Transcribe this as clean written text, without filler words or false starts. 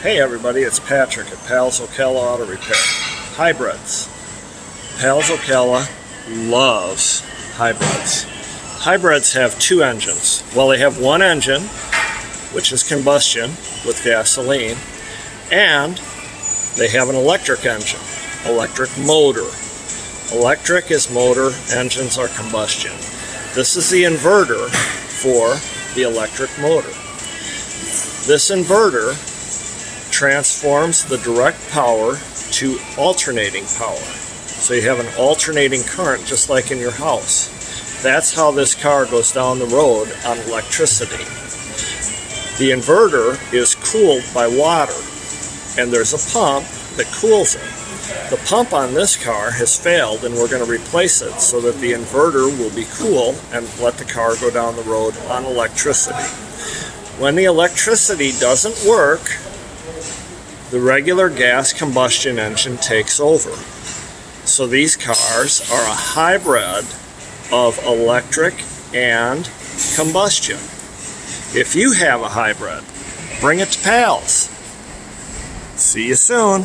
Hey everybody, it's Patrick at Pals Ocala Auto Repair. Hybrids. Pals Ocala loves hybrids. Hybrids have two engines. Well, they have one engine, which is combustion with gasoline, and they have an electric engine, electric motor. Electric is motor, engines are combustion. This is the inverter for the electric motor. This inverter transforms the direct power to alternating power. So you have an alternating current just like in your house. That's how this car goes down the road on electricity. The inverter is cooled by water, and there's a pump that cools it. The pump on this car has failed, and we're going to replace it so that the inverter will be cool and let the car go down the road on electricity. When the electricity doesn't work, the regular gas combustion engine takes over. So these cars are a hybrid of electric and combustion. If you have a hybrid, bring it to Pals. See you soon.